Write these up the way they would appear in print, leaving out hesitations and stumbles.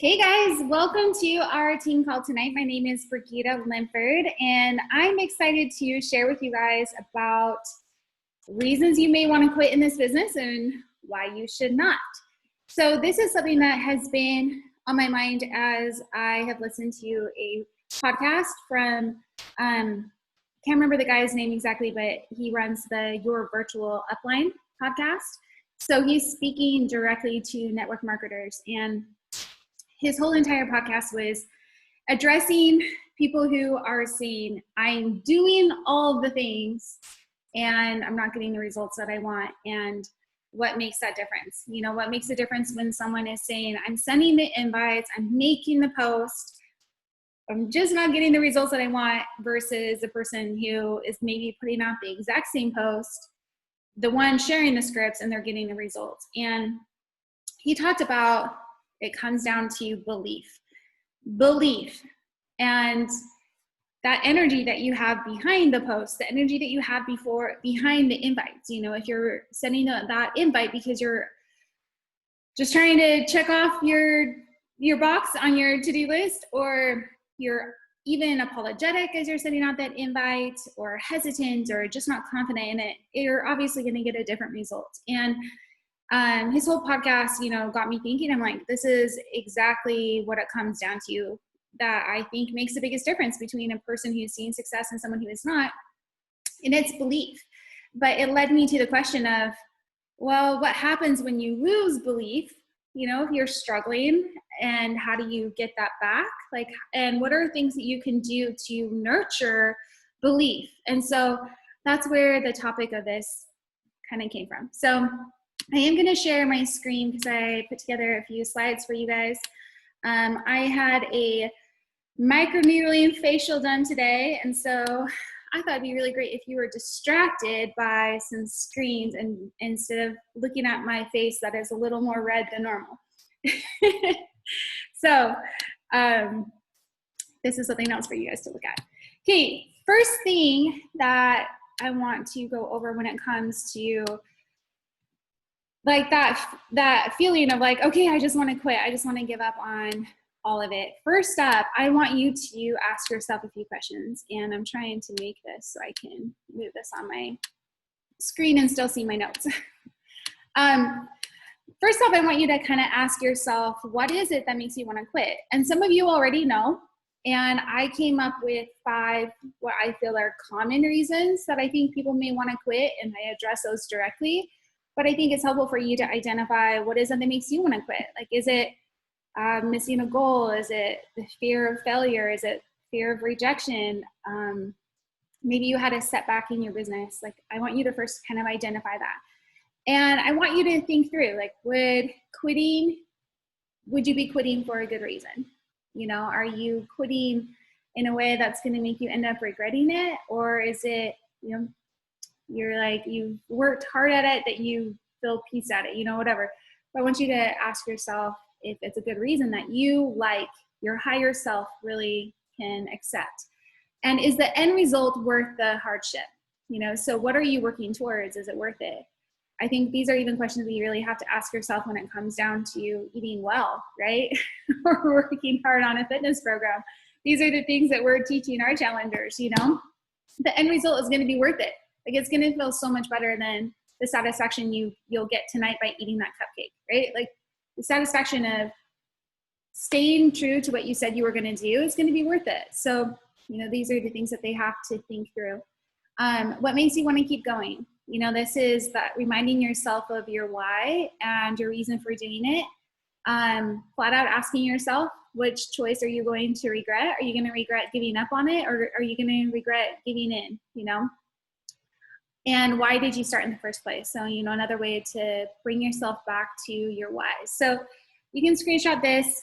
Hey guys, welcome to our team call tonight. My name is Brigitte Linford, and I'm excited to share with you guys about reasons you may want to quit in this business and why you should not. So this is something that has been on my mind as I have listened to a podcast from, can't remember the guy's name exactly, but he runs the Your Virtual Upline podcast. So he's speaking directly to network marketers, and his whole entire podcast was addressing people who are saying, I'm doing all of the things and I'm not getting the results that I want. And what makes that difference? You know, what makes a difference when someone is saying, I'm sending the invites, I'm making the post, I'm just not getting the results that I want, versus a person who is maybe putting out the exact same post, the one sharing the scripts, and they're getting the results. And he talked about it comes down to belief, and that energy that you have behind the post, the energy that you have behind the invites. You know, if you're sending that invite because you're just trying to check off your box on your to-do list, or you're even apologetic as you're sending out that invite, or hesitant, or just not confident in it, you're obviously going to get a different result. And his whole podcast, you know, got me thinking. I'm like, this is exactly what it comes down to, that I think makes the biggest difference between a person who's seeing success and someone who is not, and it's belief. But it led me to the question of, well, what happens when you lose belief? You know, if you're struggling, and how do you get that back? Like, and what are things that you can do to nurture belief? And so that's where the topic of this kind of came from. So I am going to share my screen because I put together a few slides for you guys. I had a microneedling facial done today, and so I thought it'd be really great if you were distracted by some screens, and instead of looking at my face that is a little more red than normal. So this is something else for you guys to look at. Okay, first thing that I want to go over when it comes to like that feeling of like, okay, I just want to quit. I just want to give up on all of it. First up, I want you to ask yourself a few questions, and I'm trying to make this so I can move this on my screen and still see my notes. First off, I want you to kind of ask yourself, what is it that makes you want to quit? And some of you already know, and I came up with 5 what I feel are common reasons that I think people may want to quit, and I address those directly. But I think it's helpful for you to identify what is it that makes you want to quit. Like, is it missing a goal? Is it the fear of failure? Is it fear of rejection? Maybe you had a setback in your business. Like, I want you to first kind of identify that. And I want you to think through, like, would you be quitting for a good reason? You know, are you quitting in a way that's going to make you end up regretting it? Or is it, you know, you're like, you've worked hard at it, that you feel peace at it, you know, whatever. But I want you to ask yourself if it's a good reason that you, like, your higher self really can accept. And is the end result worth the hardship? You know, so what are you working towards? Is it worth it? I think these are even questions that you really have to ask yourself when it comes down to eating well, right? Or working hard on a fitness program. These are the things that we're teaching our challengers, you know. The end result is going to be worth it. Like, it's going to feel so much better than the satisfaction you'll get tonight by eating that cupcake, right? Like, the satisfaction of staying true to what you said you were going to do is going to be worth it. So, you know, these are the things that they have to think through. What makes you want to keep going? You know, this is that reminding yourself of your why and your reason for doing it. Flat out asking yourself, which choice are you going to regret? Are you going to regret giving up on it, or are you going to regret giving in, you know? And why did you start in the first place? So, you know, another way to bring yourself back to your why. So you can screenshot this,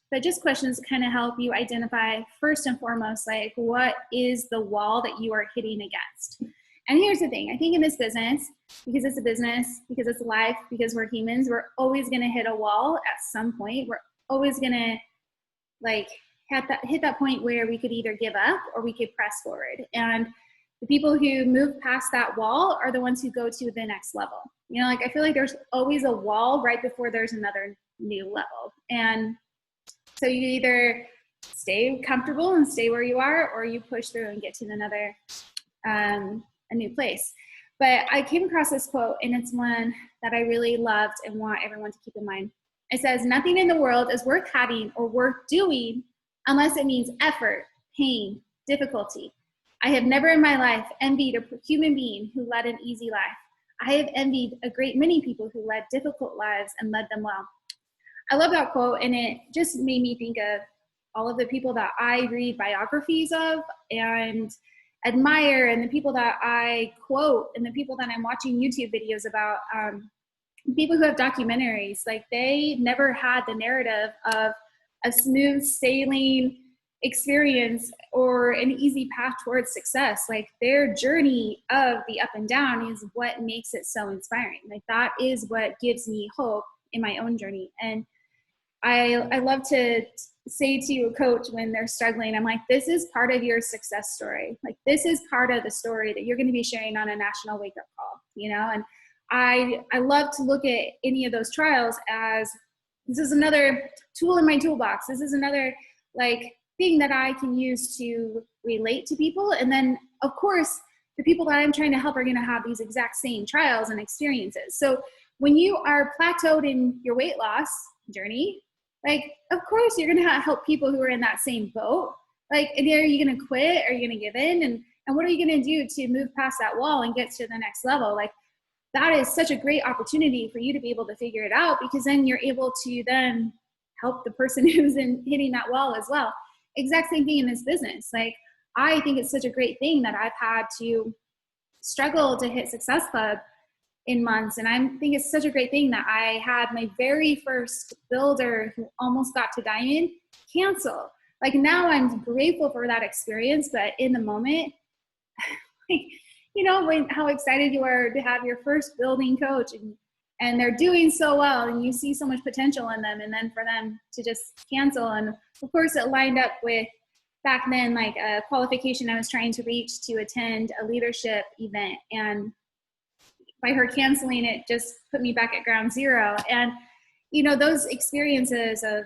but just questions kind of help you identify, first and foremost, like, what is the wall that you are hitting against? And here's the thing. I think in this business, because it's a business, because it's life, because we're humans, we're always going to hit a wall at some point. We're always going to, like, hit that point where we could either give up or we could press forward. And the people who move past that wall are the ones who go to the next level. You know, like, I feel like there's always a wall right before there's another new level. And so you either stay comfortable and stay where you are, or you push through and get to another, a new place. But I came across this quote, and it's one that I really loved and want everyone to keep in mind. It says, "Nothing in the world is worth having or worth doing unless it means effort, pain, difficulty. I have never in my life envied a human being who led an easy life. I have envied a great many people who led difficult lives and led them well." I love that quote, and it just made me think of all of the people that I read biographies of and admire, and the people that I quote, and the people that I'm watching YouTube videos about, people who have documentaries. Like, they never had the narrative of a smooth sailing experience or an easy path towards success. Like, their journey of the up and down is what makes it so inspiring. Like, that is what gives me hope in my own journey. And I love to say to a coach when they're struggling, I'm like, this is part of your success story. Like, this is part of the story that you're going to be sharing on a national wake up call, you know? And I love to look at any of those trials as, this is another tool in my toolbox. This is another like thing that I can use to relate to people. And then of course, the people that I'm trying to help are going to have these exact same trials and experiences. So when you are plateaued in your weight loss journey, like, of course you're going to help people who are in that same boat. Like, are you going to quit? Are you going to give in? And what are you going to do to move past that wall and get to the next level? Like, that is such a great opportunity for you to be able to figure it out, because then you're able to then help the person who's hitting that wall as well. Exact same thing in this business. Like, I think it's such a great thing that I've had to struggle to hit Success Club in months. And I think it's such a great thing that I had my very first builder who almost got to diamond cancel. Like, now I'm grateful for that experience, but in the moment, like, you know, how excited you are to have your first building coach, and they're doing so well and you see so much potential in them, and then for them to just cancel. And of course it lined up with, back then, like a qualification I was trying to reach to attend a leadership event, and by her canceling, it just put me back at ground zero. And, you know, those experiences of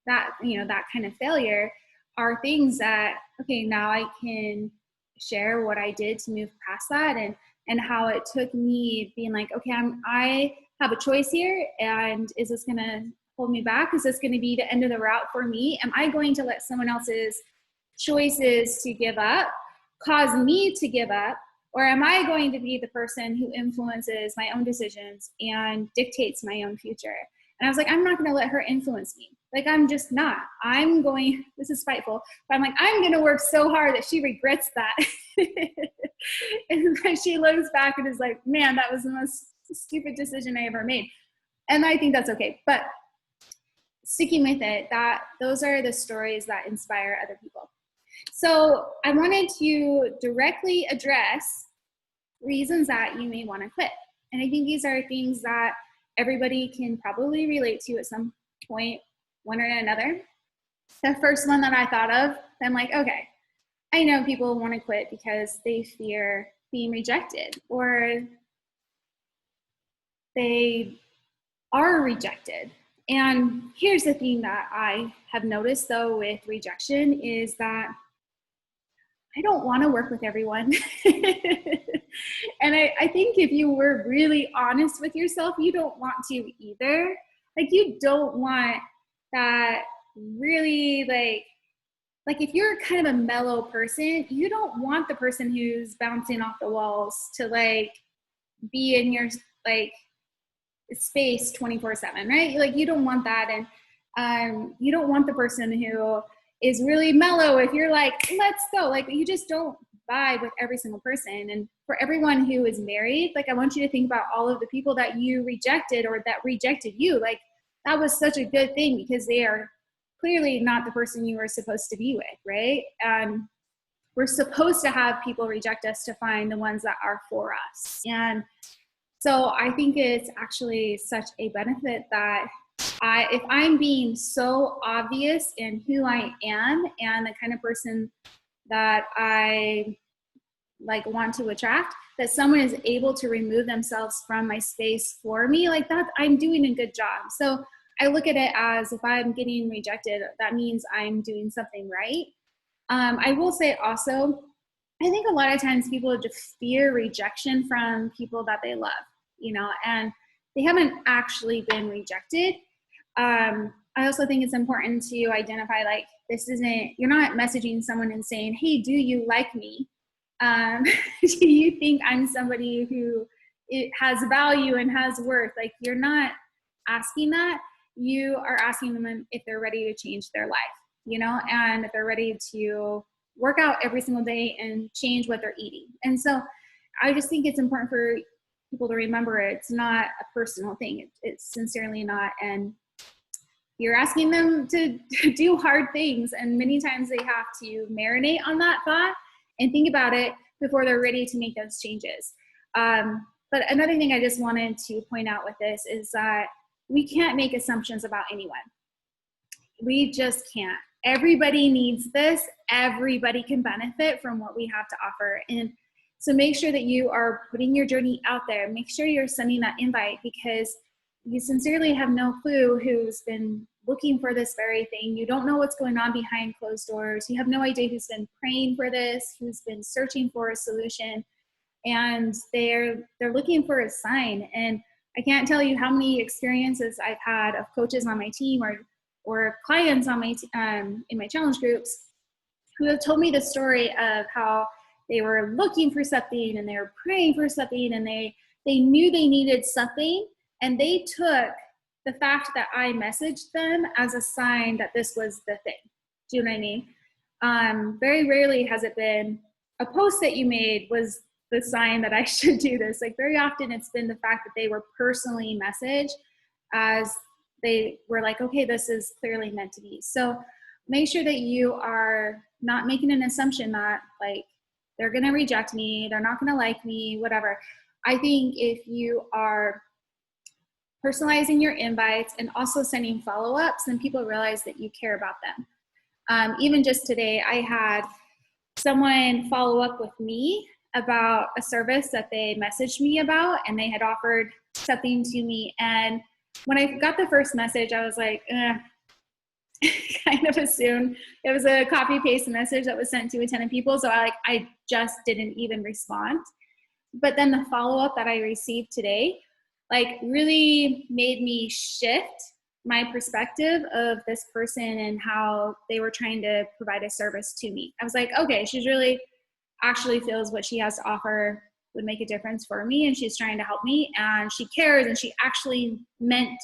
that, you know, that kind of failure are things that, okay, now I can share what I did to move past that, and how it took me being like, okay, I have a choice here, and is this going to hold me back? Is this going to be the end of the route for me? Am I going to let someone else's choices to give up cause me to give up? Or am I going to be the person who influences my own decisions and dictates my own future? And I was like, I'm not going to let her influence me. Like, I'm just not. I'm going, this is spiteful, but I'm like, I'm going to work so hard that she regrets that. And then she looks back and is like, man, that was the most stupid decision I ever made. And I think that's okay. But sticking with it, those are the stories that inspire other people. So I wanted to directly address reasons that you may want to quit. And I think these are things that everybody can probably relate to at some point, one or another. The first one that I thought of, I'm like, okay, I know people want to quit because they fear being rejected, or they are rejected. And here's the thing that I have noticed, though, with rejection is that I don't want to work with everyone. And I think if you were really honest with yourself, you don't want to either. Like, you don't want that really, like if you're kind of a mellow person, you don't want the person who's bouncing off the walls to like be in your like space 24/7, right? Like, you don't want that. And you don't want the person who is really mellow. If you're like, let's go, like, you just don't vibe with every single person. And for everyone who is married, like, I want you to think about all of the people that you rejected or that rejected you. Like, that was such a good thing, because they are clearly not the person you were supposed to be with, right? We're supposed to have people reject us to find the ones that are for us. And so I think it's actually such a benefit that if I'm being so obvious in who I am and the kind of person that I like want to attract, that someone is able to remove themselves from my space for me, like that, I'm doing a good job. So I look at it as if I'm getting rejected, that means I'm doing something right. I will say also, I think a lot of times people just fear rejection from people that they love, and they haven't actually been rejected. I also think it's important to identify, like, you're not messaging someone and saying, hey, do you like me? Do you think I'm somebody who it has value and has worth? Like, you're not asking that. You are asking them if they're ready to change their life, and if they're ready to work out every single day and change what they're eating. And so I just think it's important for people to remember it's not a personal thing. It's sincerely not. And you're asking them to do hard things. And many times they have to marinate on that thought and think about it before they're ready to make those changes. But another thing I just wanted to point out with this is that we can't make assumptions about anyone. We just can't. Everybody needs this. Everybody can benefit from what we have to offer. And so make sure that you are putting your journey out there. Make sure you're sending that invite, because you sincerely have no clue who's been looking for this very thing. You don't know what's going on behind closed doors. You have no idea who's been praying for this, who's been searching for a solution, and they're looking for a sign. And I can't tell you how many experiences I've had of coaches on my team or clients on my in my challenge groups who have told me the story of how they were looking for something and they were praying for something, and they knew they needed something, and they took the fact that I messaged them as a sign that this was the thing. Do you know what I mean? Very rarely has it been a post that you made was the sign that I should do this. Like, very often it's been the fact that they were personally messaged as they were like, okay, this is clearly meant to be. So make sure that you are not making an assumption that, like, they're going to reject me, they're not going to like me, whatever. I think if you are personalizing your invites and also sending follow-ups, then people realize that you care about them. Even just today, I had someone follow up with me about a service that they messaged me about, and they had offered something to me. And when I got the first message, I was like, kind of assumed it was a copy paste message that was sent to a ton of people. So I just didn't even respond. But then the follow-up that I received today, like, really made me shift my perspective of this person and how they were trying to provide a service to me. I was like, okay, she's really actually feels what she has to offer would make a difference for me, and she's trying to help me, and she cares, and she actually meant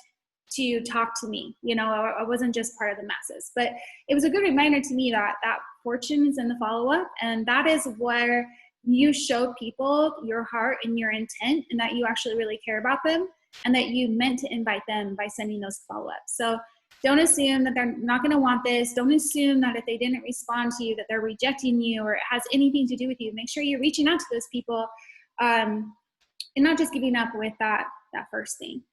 to talk to me. I wasn't just part of the masses. But it was a good reminder to me that fortune is in the follow-up, and that is where you show people your heart and your intent, and that you actually really care about them, and that you meant to invite them by sending those follow-ups. So don't assume that they're not going to want this. Don't assume that if they didn't respond to you that they're rejecting you or it has anything to do with you. Make sure you're reaching out to those people, and not just giving up with that first thing.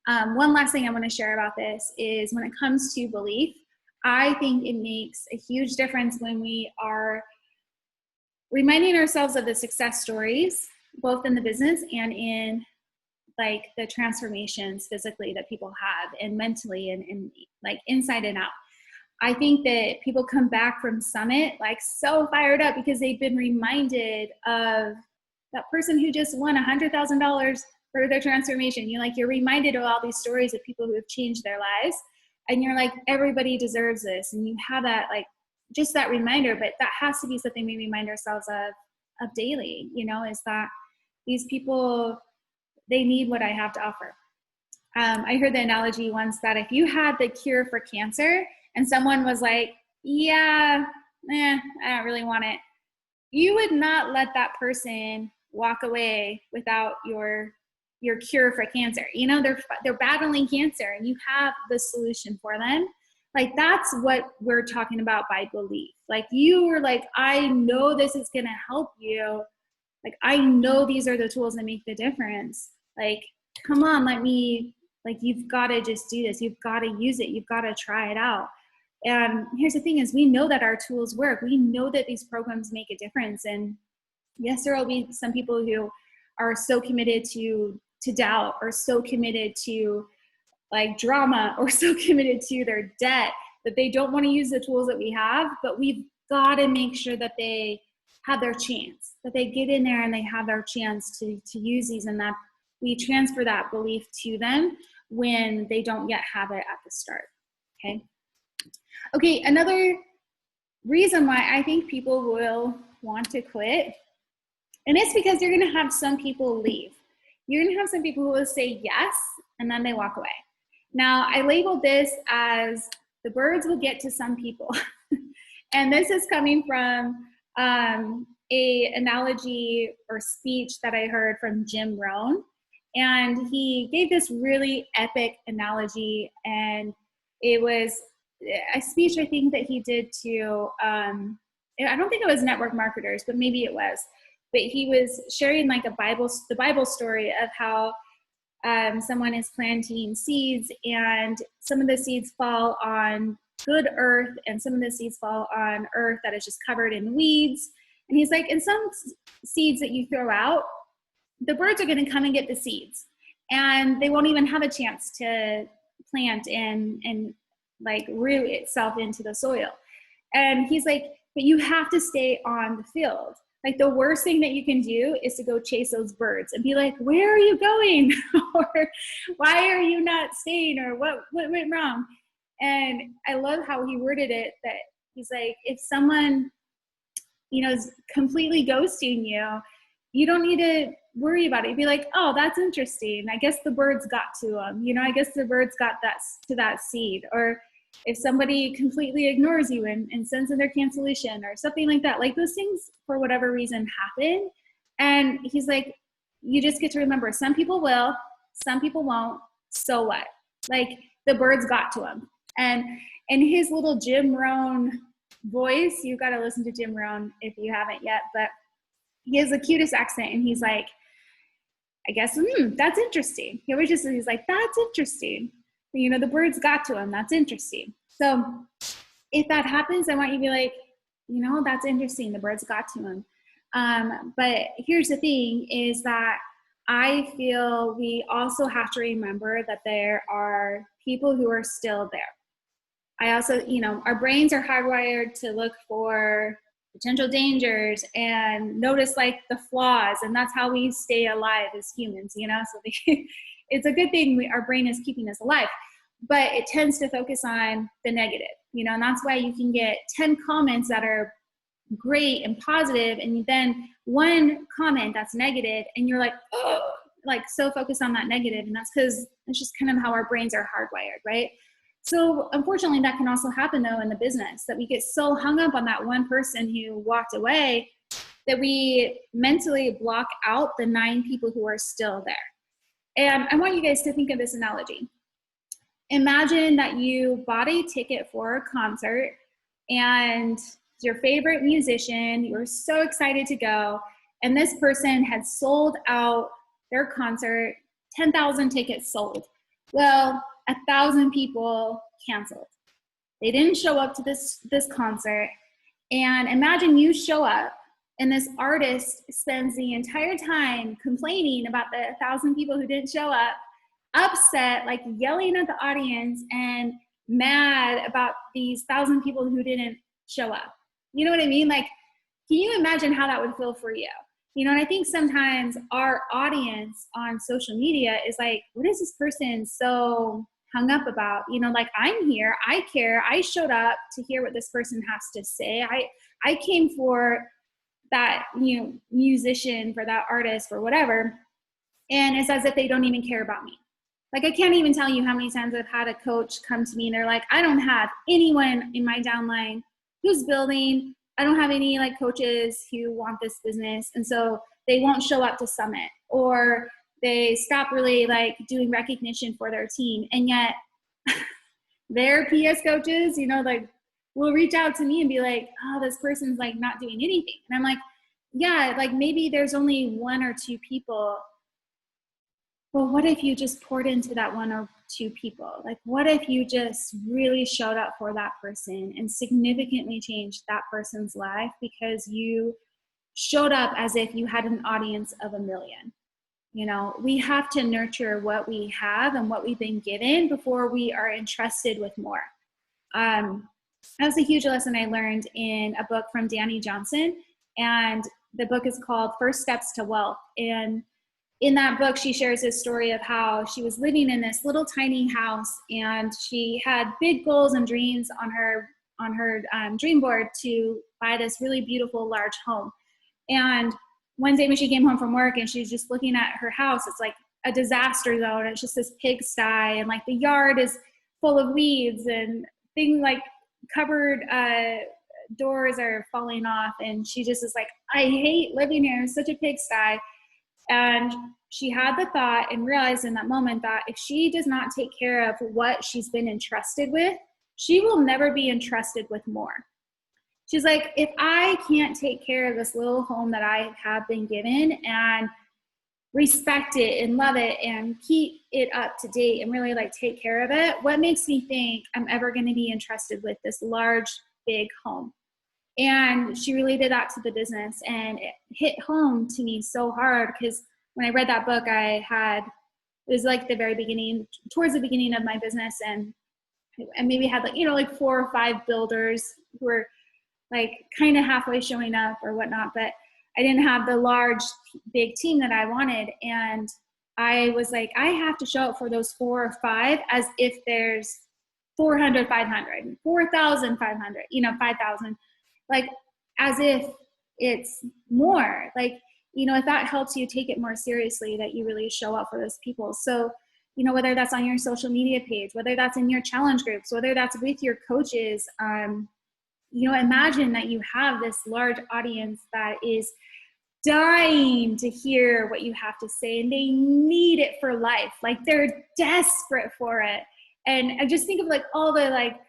One last thing I want to share about this is when it comes to belief, I think it makes a huge difference when we are reminding ourselves of the success stories, both in the business and in, like, the transformations physically that people have, and mentally, and like inside and out. I think that people come back from Summit like so fired up because they've been reminded of that person who just won $100,000 for their transformation. You're reminded of all these stories of people who have changed their lives, and you're like, everybody deserves this. And you have that, like, just that reminder. But that has to be something we remind ourselves of daily, is that these people, they need what I have to offer. I heard the analogy once that if you had the cure for cancer and someone was like, I don't really want it, you would not let that person walk away without your cure for cancer. They're battling cancer, and you have the solution for them. Like, that's what we're talking about by belief. Like, you were like, I know this is going to help you. Like, I know these are the tools that make the difference. Like, come on, you've got to just do this. You've got to use it. You've got to try it out. And here's the thing is, we know that our tools work. We know that these programs make a difference. And yes, there will be some people who are so committed to doubt, or so committed to like drama or so committed to their debt that they don't want to use the tools that we have, but we've got to make sure that they have their chance, that they get in there and they have their chance to use these, and that we transfer that belief to them when they don't yet have it at the start. Okay, another reason why I think people will want to quit, and it's because you're going to have some people leave. You're going to have some people who will say yes, and then they walk away. Now, I labeled this as the birds will get to some people. And this is coming from a analogy or speech that I heard from Jim Rohn. And he gave this really epic analogy, and it was a speech I think that he did to, I don't think it was network marketers, but maybe it was. But he was sharing like the Bible story of how someone is planting seeds, and some of the seeds fall on good earth, and some of the seeds fall on earth that is just covered in weeds. And he's like, and some seeds that you throw out, the birds are going to come and get the seeds, and they won't even have a chance to plant and like root itself into the soil. And he's like, but you have to stay on the field. Like the worst thing that you can do is to go chase those birds and be like, where are you going? Or why are you not staying? Or what went wrong? And I love how he worded it, that he's like, if someone, is completely ghosting you, you don't need to worry about it. You'd be like, oh, that's interesting. I guess the birds got to them. I guess the birds got that seed. Or if somebody completely ignores you and sends in their cancellation or something like that, like those things for whatever reason happen. And he's like, you just get to remember, some people will, some people won't. So what? Like the birds got to them. And his little Jim Rohn voice, you got to listen to Jim Rohn if you haven't yet, but he has the cutest accent, and he's like, I guess, that's interesting. He's like, that's interesting. The birds got to him. That's interesting. So if that happens, I want you to be like, that's interesting. The birds got to him. But here's the thing is that I feel we also have to remember that there are people who are still there. I also, our brains are hardwired to look for potential dangers and notice like the flaws, and that's how we stay alive as humans, so it's a good thing our brain is keeping us alive, but it tends to focus on the negative, and that's why you can get 10 comments that are great and positive, and then one comment that's negative, and you're like, oh, like so focused on that negative, and that's because it's just kind of how our brains are hardwired, right? So unfortunately, that can also happen though in the business, that we get so hung up on that one person who walked away that we mentally block out the 9 people who are still there. And I want you guys to think of this analogy. Imagine that you bought a ticket for a concert, and your favorite musician, you were so excited to go, and this person had sold out their concert, 10,000 tickets sold. Well, 1,000 people canceled. They didn't show up to this concert. And imagine you show up, and this artist spends the entire time complaining about the 1,000 people who didn't show up, upset, like yelling at the audience and mad about these 1,000 people who didn't show up. You know what I mean? Like, can you imagine how that would feel for you? And I think sometimes our audience on social media is like, what is this person so hung up about? Like, I'm here, I care, I showed up to hear what this person has to say. I came for that, musician, for that artist, for whatever. And it's as if they don't even care about me. Like, I can't even tell you how many times I've had a coach come to me and they're like, I don't have anyone in my downline who's building. I don't have any like coaches who want this business. And so they won't show up to summit, or they stop really like doing recognition for their team. And yet their PS coaches, like will reach out to me and be like, oh, this person's like not doing anything. And I'm like, yeah, like maybe there's only 1 or 2 people. Well, what if you just poured into that 1 or 2 people? Like, what if you just really showed up for that person and significantly changed that person's life because you showed up as if you had an audience of 1 million? You know, we have to nurture what we have and what we've been given before we are entrusted with more. That was a huge lesson I learned in a book from Danny Johnson. And the book is called First Steps to Wealth. And in that book, she shares this story of how she was living in this little tiny house, and she had big goals and dreams on her dream board to buy this really beautiful large home. And one day when she came home from work and she's just looking at her house, it's like a disaster zone. It's just this pigsty, and like the yard is full of weeds and things like cupboard doors are falling off. And she just is like, I hate living here. It's such a pigsty. And she had the thought and realized in that moment that if she does not take care of what she's been entrusted with, she will never be entrusted with more. She's like, if I can't take care of this little home that I have been given and respect it and love it and keep it up to date and really like take care of it, what makes me think I'm ever going to be entrusted with this large, big home? And she related that to the business, and it hit home to me so hard because when I read that book, it was like the very beginning, towards the beginning of my business, and maybe had like, you know, like 4 or 5 builders who were like kind of halfway showing up or whatnot, but I didn't have the large, big team that I wanted. And I was like, I have to show up for those 4 or 5 as if there's 400, 500, 4,500, you know, 5,000. Like as if it's more, like, you know, if that helps you take it more seriously, that you really show up for those people. So, you know, whether that's on your social media page, whether that's in your challenge groups, whether that's with your coaches, you know, imagine that you have this large audience that is dying to hear what you have to say, and they need it for life. Like they're desperate for it. And I just think of like all the like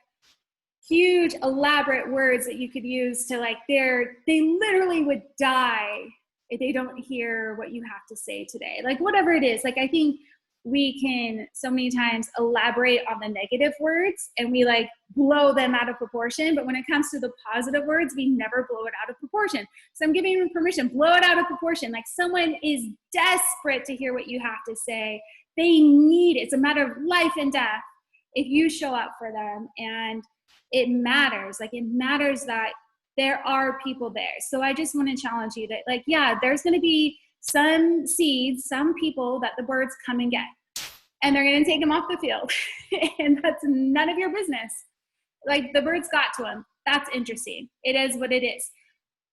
huge elaborate words that you could use to like they literally would die if they don't hear what you have to say today. Like whatever it is, like I think we can so many times elaborate on the negative words and we like blow them out of proportion. But when it comes to the positive words, we never blow it out of proportion. So I'm giving you permission, blow it out of proportion. Like someone is desperate to hear what you have to say. They need it. It's a matter of life and death if you show up for them. And it matters. Like it matters that there are people there. So I just want to challenge you that like, yeah, there's going to be some seeds, some people that the birds come and get, and they're going to take them off the field. And that's none of your business. Like the birds got to them. That's interesting. It is what it is.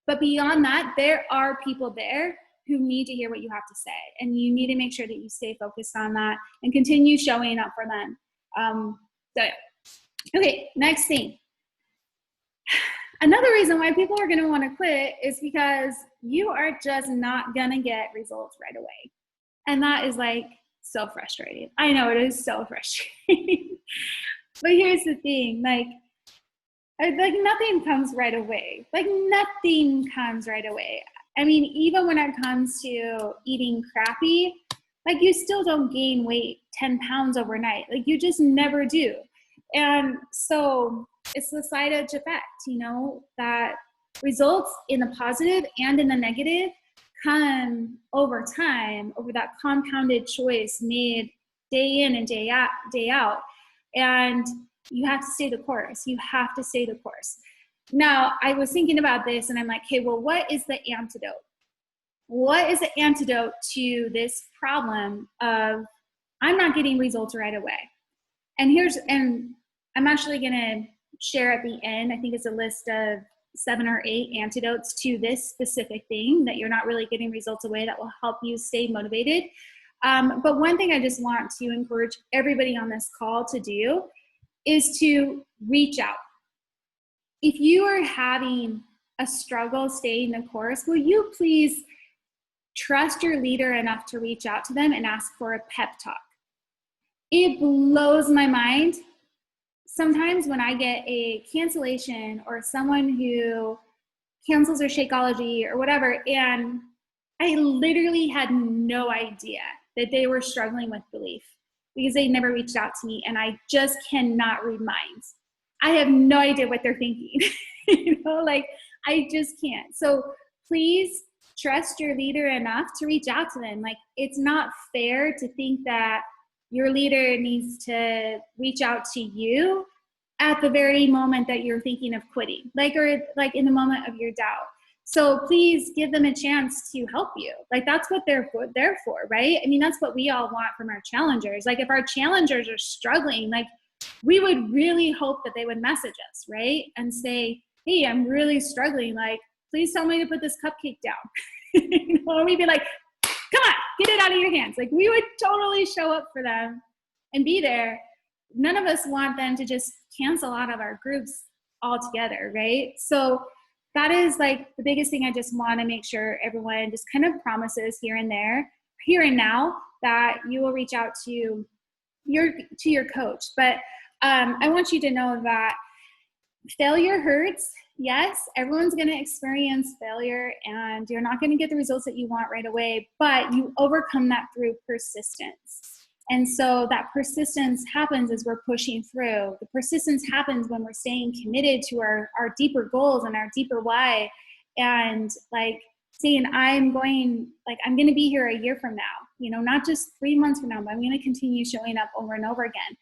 But beyond that, there are people there who need to hear what you have to say. And you need to make sure that you stay focused on that and continue showing up for them. So okay, next thing. Another reason why people are going to want to quit is because you are just not going to get results right away. And that is like so frustrating. I know it is so frustrating. But here's the thing, like nothing comes right away. Like nothing comes right away. I mean, even when it comes to eating crappy, like you still don't gain weight 10 pounds overnight. Like you just never do. And so it's the side edge effect, you know, that results in the positive and in the negative come over time, over that compounded choice made day in and day out. And you have to stay the course. You have to stay the course. Now, I was thinking about this and I'm like, okay, well, what is the antidote? What is the antidote to this problem of I'm not getting results right away? And I'm actually going to share at the end, I think it's a list of 7 or 8 antidotes to this specific thing that you're not really getting results away that will help you stay motivated. But one thing I just want to encourage everybody on this call to do is to reach out. If you are having a struggle staying the course, will you please trust your leader enough to reach out to them and ask for a pep talk? It blows my mind sometimes when I get a cancellation or someone who cancels their Shakeology or whatever, and I literally had no idea that they were struggling with belief because they never reached out to me, and I just cannot read minds. I have no idea what they're thinking. You know, like I just can't. So please trust your leader enough to reach out to them. Like, it's not fair to think that your leader needs to reach out to you at the very moment that you're thinking of quitting, or in the moment of your doubt. So please give them a chance to help you. Like, that's what they're for, right? I mean, that's what we all want from our challengers. Like, if our challengers are struggling, like, we would really hope that they would message us, right? And say, hey, I'm really struggling. Like, please tell me to put this cupcake down. Or we'd be like, come on, get it out of your hands. Like, we would totally show up for them and be there. None of us want them to just cancel out of our groups altogether, right? So that is like the biggest thing. I just want to make sure everyone just kind of promises here and now, that you will reach out to your coach. But I want you to know that failure hurts. Yes, everyone's going to experience failure, and you're not going to get the results that you want right away, but you overcome that through persistence. And so that persistence happens as we're pushing through. The persistence happens when we're staying committed to our deeper goals and our deeper why. And like saying, I'm going to be here a year from now, not just 3 months from now, but I'm going to continue showing up over and over again.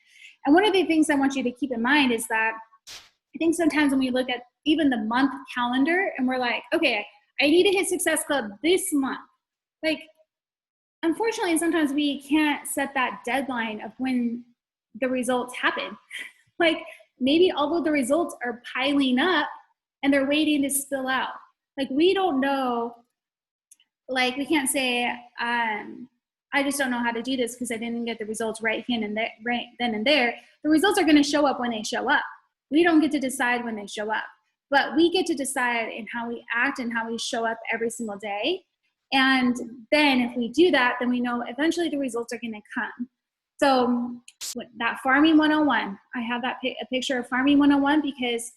And one of the things I want you to keep in mind is that I think sometimes when we look at even the month calendar and we're like, okay, I need to hit Success Club this month. Like, unfortunately, sometimes we can't set that deadline of when the results happen. Like, maybe all of the results are piling up and they're waiting to spill out. Like, we don't know, like, we can't say, I just don't know how to do this because I didn't get the results right then and there. The results are going to show up when they show up. We don't get to decide when they show up, but we get to decide in how we act and how we show up every single day. And then if we do that, then we know eventually the results are going to come. So that Farming 101, I have a picture of Farming 101 because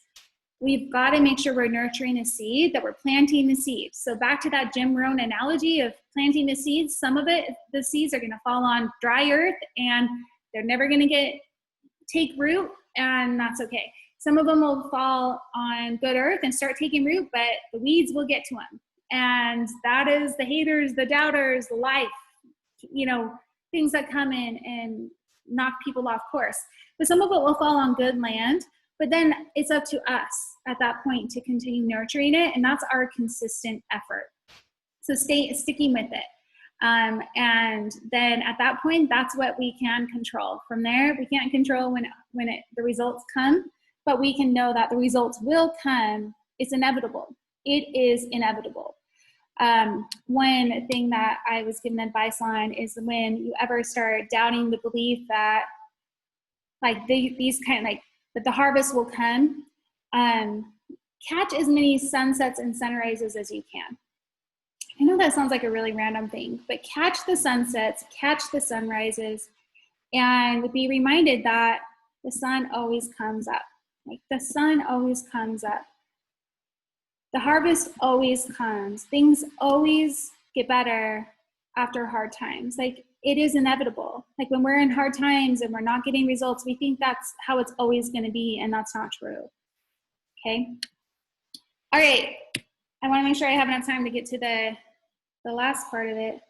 we've got to make sure we're nurturing a seed, that we're planting the seeds. So back to that Jim Rohn analogy of planting the seeds, the seeds are going to fall on dry earth and they're never going to take root, and that's okay. Some of them will fall on good earth and start taking root, but the weeds will get to them. And that is the haters, the doubters, life, things that come in and knock people off course. But some of it will fall on good land, but then it's up to us at that point to continue nurturing it. And that's our consistent effort. So sticking with it. And then at that point, that's what we can control. From there, we can't control when the results come, but we can know that the results will come. It's inevitable. It is inevitable. One thing that I was given advice on is when you ever start doubting the belief that that the harvest will come, catch as many sunsets and sunrises as you can. I know that sounds like a really random thing, but catch the sunsets, catch the sunrises, and be reminded that the sun always comes up. Like, the sun always comes up. The harvest always comes. Things always get better after hard times. Like, it is inevitable. Like, when we're in hard times and we're not getting results, we think that's how it's always going to be, and that's not true. Okay? All right. I want to make sure I have enough time to get to the last part of it.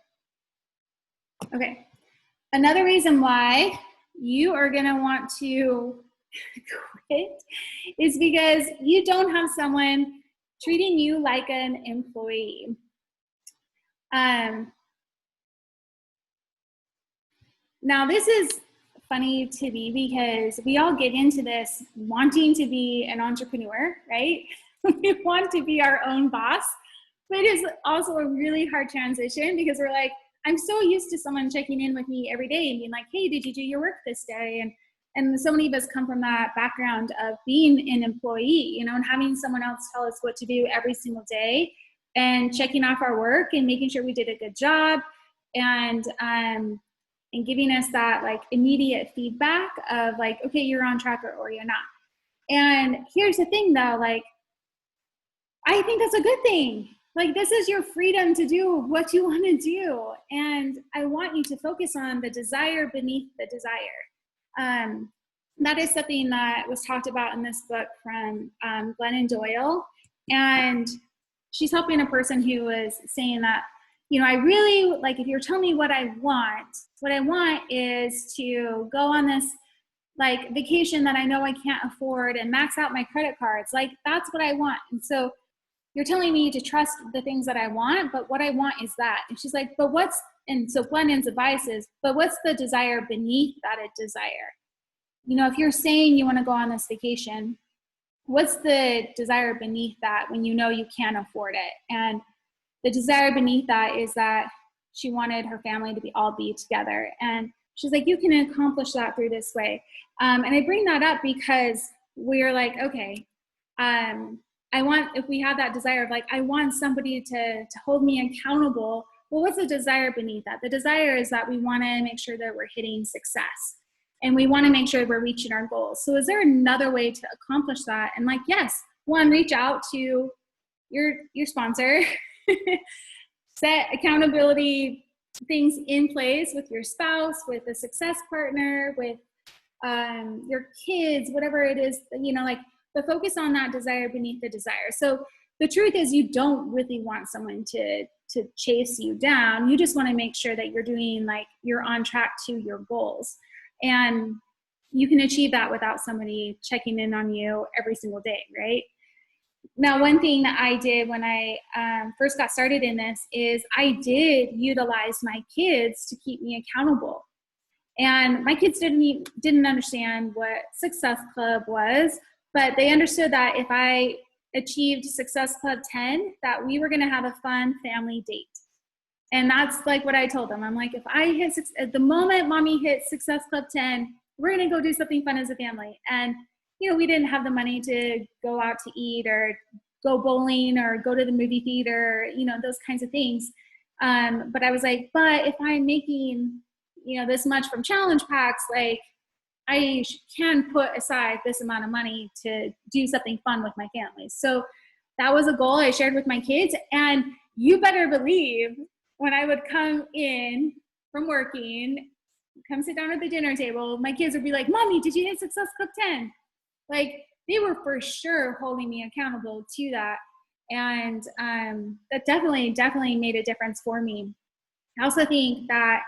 Okay. Another reason why you are going to want to quit is because you don't have someone treating you like an employee. Now, this is funny to me because we all get into this wanting to be an entrepreneur, right? We want to be our own boss, but it is also a really hard transition because we're like, I'm so used to someone checking in with me every day and being like, hey, did you do your work this day? And so many of us come from that background of being an employee, and having someone else tell us what to do every single day and checking off our work and making sure we did a good job and giving us that like immediate feedback of like, okay, you're on track or you're not. And here's the thing though, like, I think that's a good thing. Like, this is your freedom to do what you want to do. And I want you to focus on the desire beneath the desire. That is something that was talked about in this book from Glennon Doyle. And she's helping a person who was saying that, you know, I really, like, if you're telling me what I want is to go on this like vacation that I know I can't afford and max out my credit cards. Like, that's what I want. And so you're telling me to trust the things that I want, but what I want is that. And she's like, but what's, and so Glennon's advice is, but what's the desire beneath that desire? You know, if you're saying you want to go on this vacation, what's the desire beneath that when you know you can't afford it? And the desire beneath that is that she wanted her family to all be together. And she's like, you can accomplish that through this way. And I bring that up because we're like, okay, I want, if we have that desire of like, I want somebody to hold me accountable. Well, what's the desire beneath that? The desire is that we want to make sure that we're hitting success and we want to make sure we're reaching our goals. So is there another way to accomplish that? And like, yes, one, reach out to your sponsor, set accountability things in place with your spouse, with a success partner, with your kids, whatever it is, you know, like, but focus on that desire beneath the desire. So the truth is you don't really want someone to chase you down. You just want to make sure that you're doing, like, you're on track to your goals. And you can achieve that without somebody checking in on you every single day, right? Now, one thing that I did when I first got started in this is I did utilize my kids to keep me accountable. And my kids didn't understand what Success Club was, but they understood that if I achieved Success Club 10, that we were going to have a fun family date. And that's like what I told them. I'm like, if I hit, at the moment mommy hit Success Club 10, we're going to go do something fun as a family. And, you know, we didn't have the money to go out to eat or go bowling or go to the movie theater, you know, those kinds of things. But I was like, but if I'm making, you know, this much from challenge packs, like, I can put aside this amount of money to do something fun with my family. So that was a goal I shared with my kids. And you better believe when I would come in from working, come sit down at the dinner table, my kids would be like, Mommy, did you hit Success Club 10? Like, they were for sure holding me accountable to that. And that definitely made a difference for me. I also think that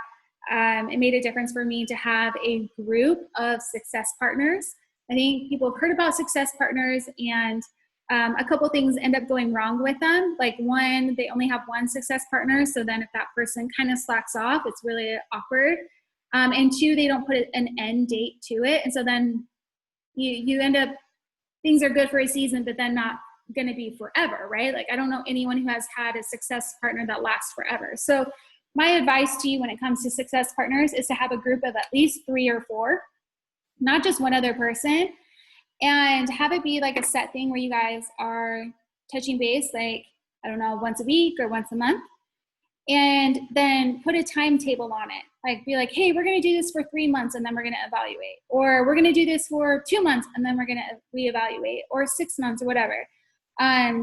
it made a difference for me to have a group of success partners. I think people have heard about success partners, and a couple things end up going wrong with them. Like, one, they only have one success partner, so then if that person kind of slacks off, it's really awkward. And two, they don't put an end date to it, and so then you end up, things are good for a season, but then not going to be forever, right? Like, I don't know anyone who has had a success partner that lasts forever. So my advice to you when it comes to success partners is to have a group of at least 3 or 4, not just one other person, and have it be like a set thing where you guys are touching base, like, I don't know, once a week or once a month, and then put a timetable on it. Like, be like, hey, we're going to do this for 3 months and then we're going to evaluate, or we're going to do this for 2 months and then we're going to reevaluate, or 6 months or whatever.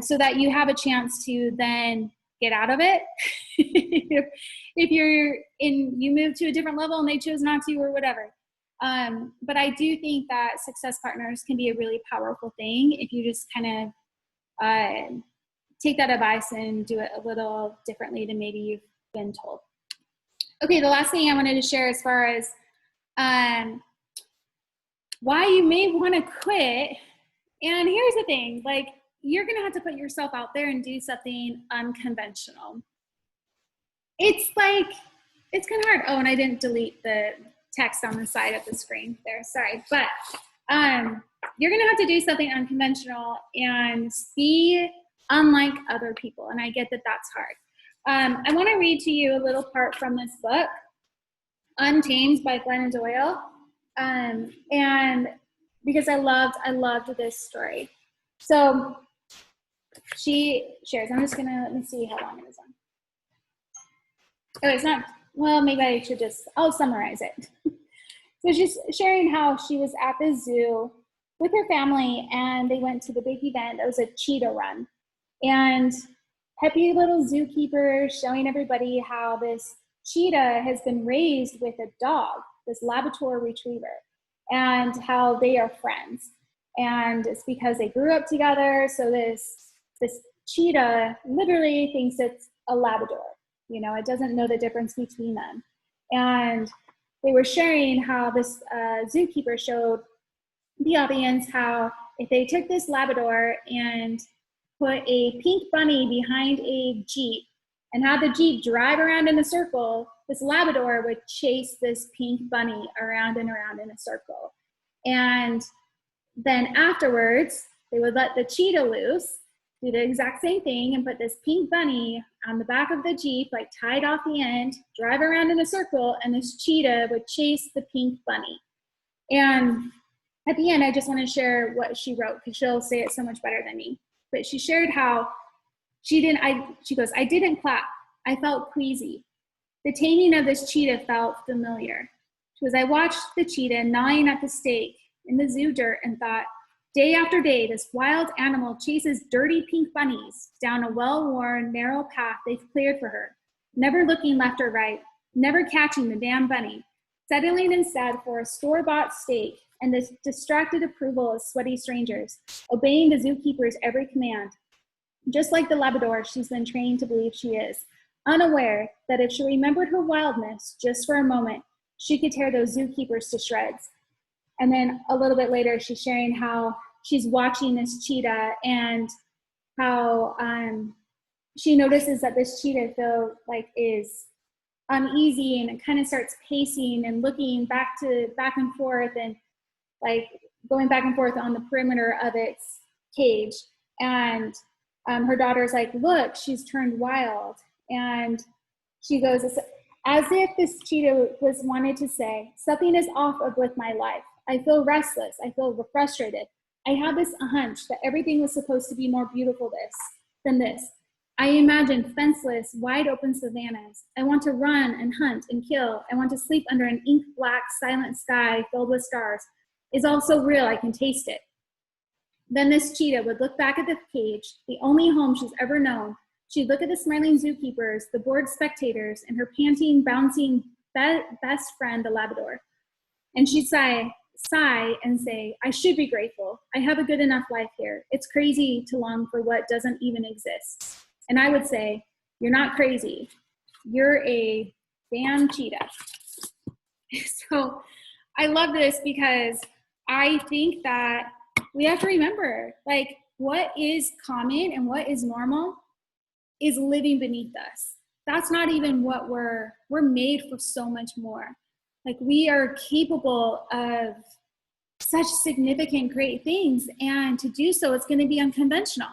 So that you have a chance to then get out of it. if you move to a different level and they chose not to, or whatever. But I do think that success partners can be a really powerful thing if you just kind of take that advice and do it a little differently than maybe you've been told. Okay, the last thing I wanted to share as far as why you may want to quit. And here's the thing, like, you're going to have to put yourself out there and do something unconventional. It's like, it's kind of hard. Oh, and I didn't delete the text on the side of the screen there. Sorry. But you're going to have to do something unconventional and be unlike other people. And I get that that's hard. I want to read to you a little part from this book, Untamed by Glennon Doyle. And because I loved this story. So she shares, I'm just gonna, let me see how long it is on. Oh, it's not, well, maybe I should I'll summarize it. So she's sharing how she was at the zoo with her family and they went to the big event. It was a cheetah run. And happy little zookeeper showing everybody how this cheetah has been raised with a dog, this Labrador retriever, and how they are friends. And it's because they grew up together. So this cheetah literally thinks it's a Labrador. You know, it doesn't know the difference between them. And they were sharing how this zookeeper showed the audience how if they took this Labrador and put a pink bunny behind a Jeep and had the Jeep drive around in a circle, this Labrador would chase this pink bunny around and around in a circle. And then afterwards, they would let the cheetah loose, do the exact same thing, and put this pink bunny on the back of the Jeep, like tied off the end, drive around in a circle, and this cheetah would chase the pink bunny. And at the end, I just want to share what she wrote, because she'll say it so much better than me. But she shared how she goes, I didn't clap. I felt queasy. The taming of this cheetah felt familiar. She goes, I watched the cheetah gnawing at the stake in the zoo dirt and thought, day after day, this wild animal chases dirty pink bunnies down a well-worn, narrow path they've cleared for her, never looking left or right, never catching the damn bunny, settling instead for a store-bought steak and the distracted approval of sweaty strangers, obeying the zookeeper's every command. Just like the Labrador she's been trained to believe she is, unaware that if she remembered her wildness just for a moment, she could tear those zookeepers to shreds. And then a little bit later, she's sharing how she's watching this cheetah and how she notices that this cheetah is uneasy, and it kind of starts pacing and looking back and forth and like going back and forth on the perimeter of its cage. And her daughter's like, look, she's turned wild. And she goes, as if this cheetah wanted to say, something is off with my life. I feel restless. I feel frustrated. I had this hunch that everything was supposed to be more beautiful than this. I imagine fenceless, wide open savannas. I want to run and hunt and kill. I want to sleep under an ink black, silent sky filled with stars. It's all so real, I can taste it. Then this cheetah would look back at the cage, the only home she's ever known. She'd look at the smiling zookeepers, the bored spectators, and her panting, bouncing best friend, the Labrador. And she'd sigh and say, I should be grateful. I have a good enough life here. It's crazy to long for what doesn't even exist. And I would say, you're not crazy. You're a damn cheetah. So I love this because I think that we have to remember, like, what is common and what is normal is living beneath us. That's not even what we're made for so much more. Like, we are capable of such significant, great things. And to do so, it's going to be unconventional.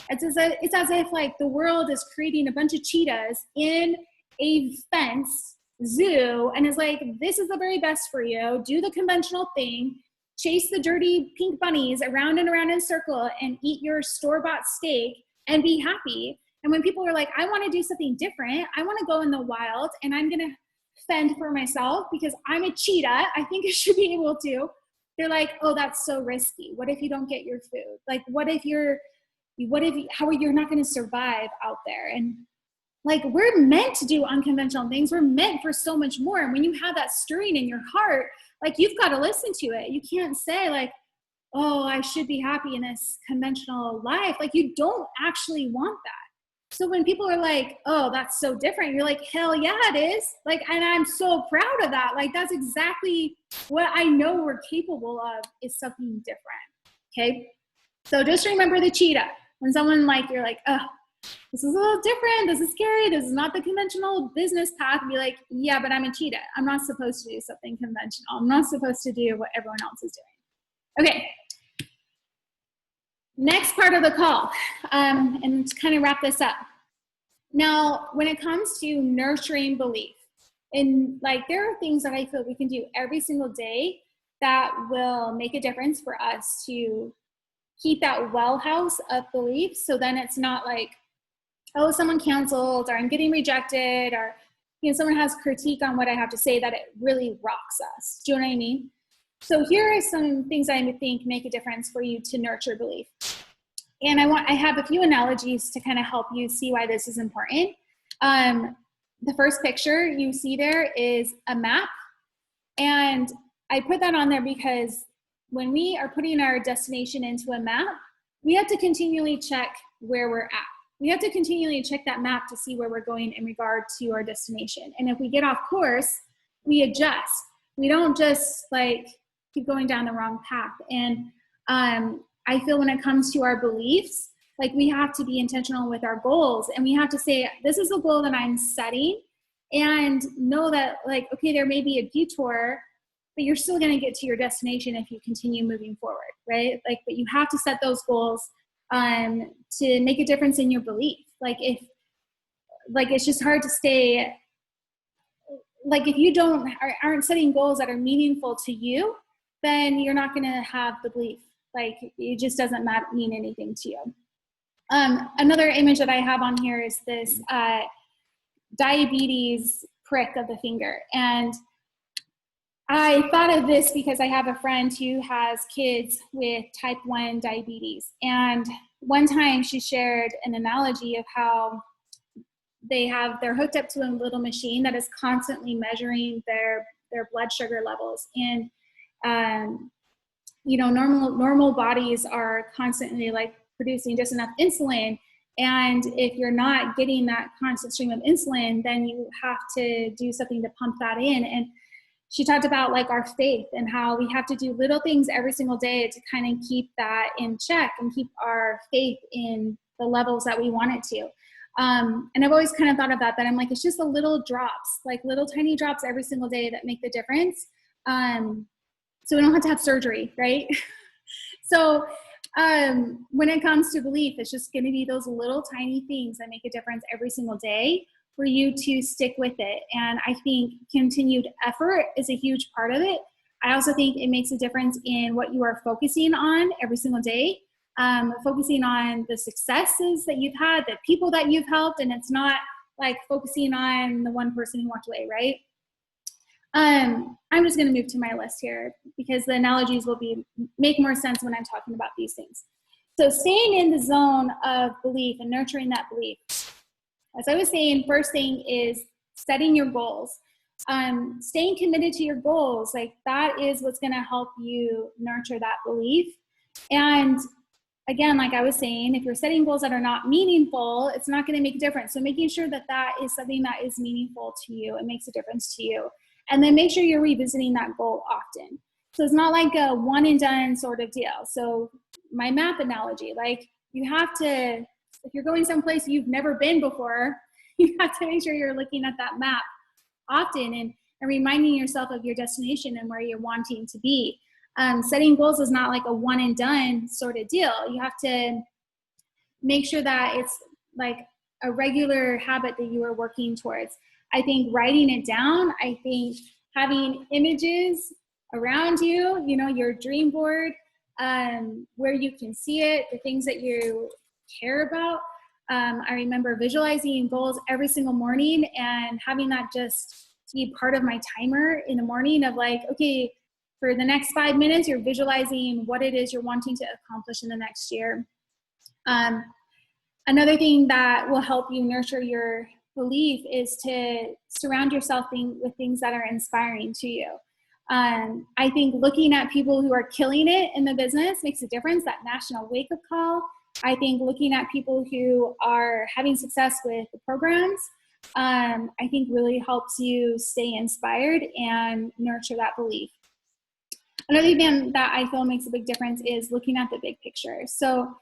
It's as if like the world is creating a bunch of cheetahs in a fence zoo and is like, this is the very best for you. Do the conventional thing. Chase the dirty pink bunnies around and around in a circle and eat your store-bought steak and be happy. And when people are like, I want to do something different, I want to go in the wild and I'm going to fend for myself because I'm a cheetah, I think I should be able to. They're like, oh, that's so risky. What if you don't get your food? Like, how are you not going to survive out there? And like, we're meant to do unconventional things. We're meant for so much more. And when you have that stirring in your heart, like, you've got to listen to it. You can't say like, oh, I should be happy in this conventional life. Like, you don't actually want that. So when people are like, oh, that's so different, you're like, hell yeah, it is. Like, and I'm so proud of that. Like, that's exactly what I know we're capable of, is something different. Okay. So just remember the cheetah. When someone like, you're like, oh, this is a little different. This is scary. This is not the conventional business path. And be like, yeah, but I'm a cheetah. I'm not supposed to do something conventional. I'm not supposed to do what everyone else is doing. Okay. Next part of the call, and to kind of wrap this up. Now, when it comes to nurturing belief, and like, there are things that I feel we can do every single day that will make a difference for us to keep that well house of belief. So then it's not like, oh, someone canceled, or I'm getting rejected, or someone has critique on what I have to say, that it really rocks us. Do you know what I mean? So here are some things I think make a difference for you to nurture belief. And I have a few analogies to kind of help you see why this is important. The first picture you see there is a map. And I put that on there because when we are putting our destination into a map, we have to continually check where we're at. we have to continually check that map to see where we're going in regard to our destination. And if we get off course, we adjust. We don't just like keep going down the wrong path. And I feel when it comes to our beliefs, like we have to be intentional with our goals, and we have to say, this is the goal that I'm setting, and know that like, okay, there may be a detour, but you're still going to get to your destination if you continue moving forward, right? Like, but you have to set those goals to make a difference in your belief. Like if, like, it's just hard to stay, like if you aren't setting goals that are meaningful to you, then you're not going to have the belief. Like it just doesn't mean anything to you. Another image that I have on here is this diabetes prick of the finger. And I thought of this because I have a friend who has kids with type 1 diabetes. And one time she shared an analogy of how they're hooked up to a little machine that is constantly measuring their blood sugar levels. And, you know, normal bodies are constantly like producing just enough insulin. And if you're not getting that constant stream of insulin, then you have to do something to pump that in. And she talked about like our faith and how we have to do little things every single day to kind of keep that in check and keep our faith in the levels that we want it to. And I've always kind of thought of that I'm like, it's just the little drops, like little tiny drops every single day that make the difference. So we don't have to have surgery, right? So when it comes to belief, it's just going to be those little tiny things that make a difference every single day for you to stick with it. And I think continued effort is a huge part of it. I also think it makes a difference in what you are focusing on every single day, focusing on the successes that you've had, the people that you've helped, and it's not like focusing on the one person who walked away, right? I'm just going to move to my list here because the analogies will make more sense when I'm talking about these things. So staying in the zone of belief and nurturing that belief. As I was saying, first thing is setting your goals. Staying committed to your goals, like that is what's going to help you nurture that belief. And again, like I was saying, if you're setting goals that are not meaningful, it's not going to make a difference. So making sure that that is something that is meaningful to you and makes a difference to you. And then make sure you're revisiting that goal often. So it's not like a one and done sort of deal. So my map analogy, like you have to, if you're going someplace you've never been before, you have to make sure you're looking at that map often and reminding yourself of your destination and where you're wanting to be. Setting goals is not like a one and done sort of deal. You have to make sure that it's like a regular habit that you are working towards. I think writing it down, I think having images around you, you know, your dream board, where you can see it, the things that you care about. I remember visualizing goals every single morning and having that just be part of my timer in the morning of like, okay, for the next 5 minutes, you're visualizing what it is you're wanting to accomplish in the next year. Another thing that will help you nurture your belief is to surround yourself with things that are inspiring to you. I think looking at people who are killing it in the business makes a difference, that national wake-up call. I think looking at people who are having success with the programs, I think really helps you stay inspired and nurture that belief. Another thing that I feel makes a big difference is looking at the big picture. So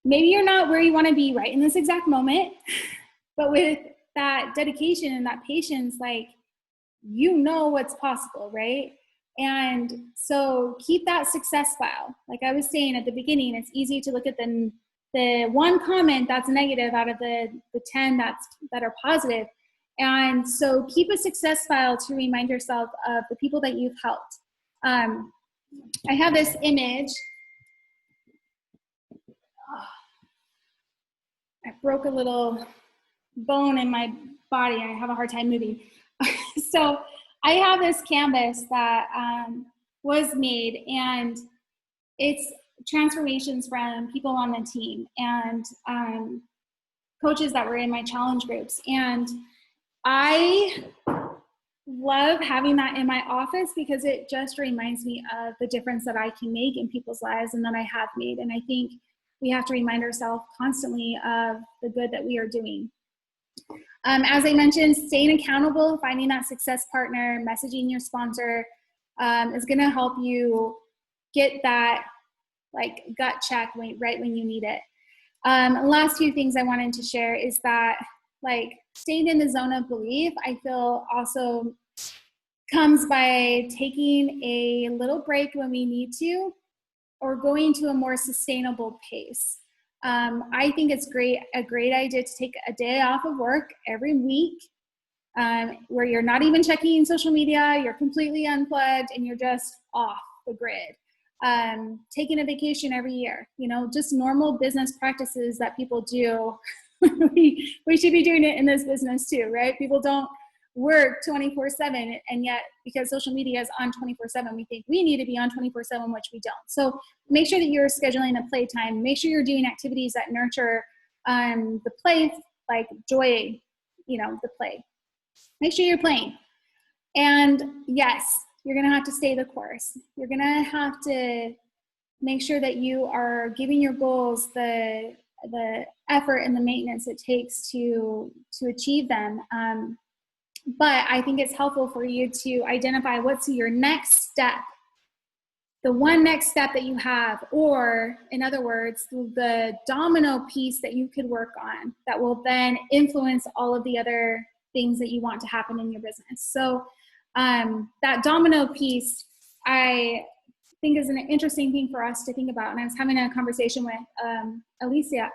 maybe you're not where you want to be right in this exact moment, but with that dedication and that patience, like, you know what's possible, right? And so keep that success file. Like I was saying at the beginning, it's easy to look at the one comment that's negative out of the 10 that are positive. And so keep a success file to remind yourself of the people that you've helped. I have this image. I broke a little bone in my body. I have a hard time moving. So I have this canvas that was made, and it's transformations from people on the team and coaches that were in my challenge groups. And I love having that in my office because it just reminds me of the difference that I can make in people's lives and that I have made. And I think we have to remind ourselves constantly of the good that we are doing. As I mentioned, staying accountable, finding that success partner, messaging your sponsor is going to help you get that like gut check right when you need it. Last few things I wanted to share is that like staying in the zone of belief, I feel also comes by taking a little break when we need to, or going to a more sustainable pace. I think it's a great idea to take a day off of work every week, where you're not even checking social media, you're completely unplugged, and you're just off the grid. Taking a vacation every year, just normal business practices that people do. we should be doing it in this business too, right? People don't work 24/7, and yet because social media is on 24/7, we think we need to be on 24/7, which we don't. So make sure that you're scheduling a playtime. Make sure you're doing activities that nurture the play, like joy, the play. Make sure you're playing. And yes, you're going to have to stay the course. You're going to have to make sure that you are giving your goals the effort and the maintenance it takes to achieve them. But I think it's helpful for you to identify what's your next step, the one next step that you have, or in other words, the domino piece that you could work on that will then influence all of the other things that you want to happen in your business. So that domino piece, I think is an interesting thing for us to think about. And I was having a conversation with Alicia,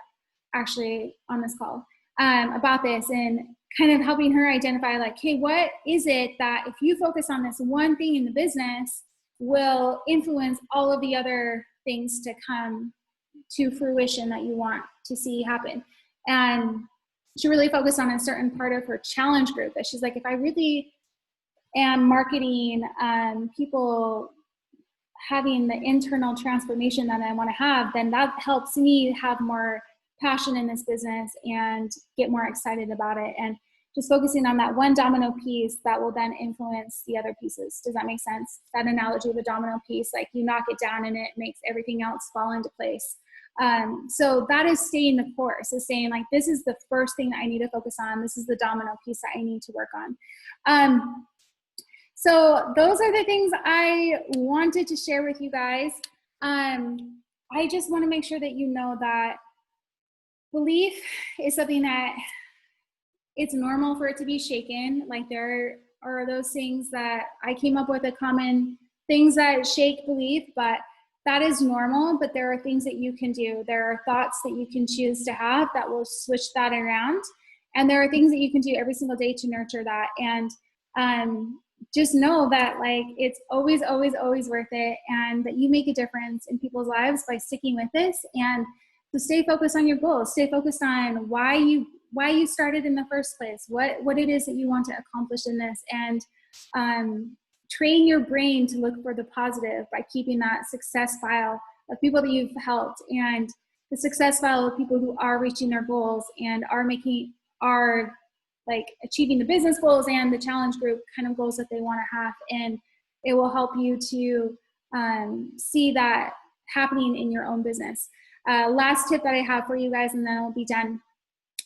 actually, on this call about this, and kind of helping her identify like, hey, what is it that if you focus on this one thing in the business will influence all of the other things to come to fruition that you want to see happen. And she really focused on a certain part of her challenge group that she's like, if I really am marketing people having the internal transformation that I want to have, then that helps me have more passion in this business and get more excited about it. And just focusing on that one domino piece that will then influence the other pieces. Does that make sense? That analogy of a domino piece, like you knock it down and it makes everything else fall into place. So that is staying the course, is saying like, this is the first thing that I need to focus on. This is the domino piece that I need to work on. So those are the things I wanted to share with you guys. I just want to make sure that you know that belief is something that it's normal for it to be shaken. Like there are those things that I came up with, common things that shake belief, but that is normal. But there are things that you can do. There are thoughts that you can choose to have that will switch that around. And there are things that you can do every single day to nurture that. And just know that like it's always, always, always worth it, and that you make a difference in people's lives by sticking with this. And to stay focused on your goals, stay focused on why you started in the first place, what it is that you want to accomplish in this, and train your brain to look for the positive by keeping that success file of people that you've helped, and the success file of people who are reaching their goals and are like achieving the business goals and the challenge group kind of goals that they want to have. And it will help you to see that happening in your own business. Last tip that I have for you guys, and then I'll be done,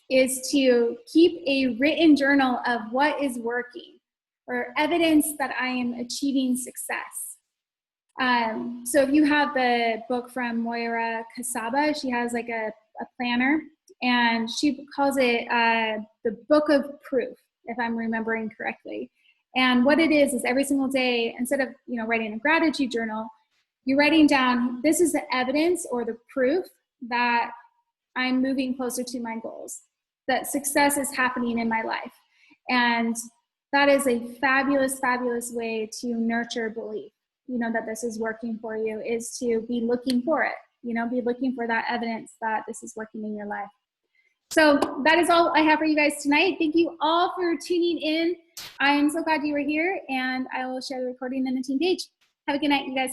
is to keep a written journal of what is working, or evidence that I am achieving success. So if you have the book from Moira Casaba, she has like a planner, and she calls it the Book of Proof, if I'm remembering correctly. And what it is every single day, instead of writing a gratitude journal, you're writing down, this is the evidence or the proof that I'm moving closer to my goals, that success is happening in my life. And that is a fabulous, fabulous way to nurture belief, that this is working for you, is to be looking for it, be looking for that evidence that this is working in your life. So that is all I have for you guys tonight. Thank you all for tuning in. I am so glad you were here, and I will share the recording in the team page. Have a good night, you guys.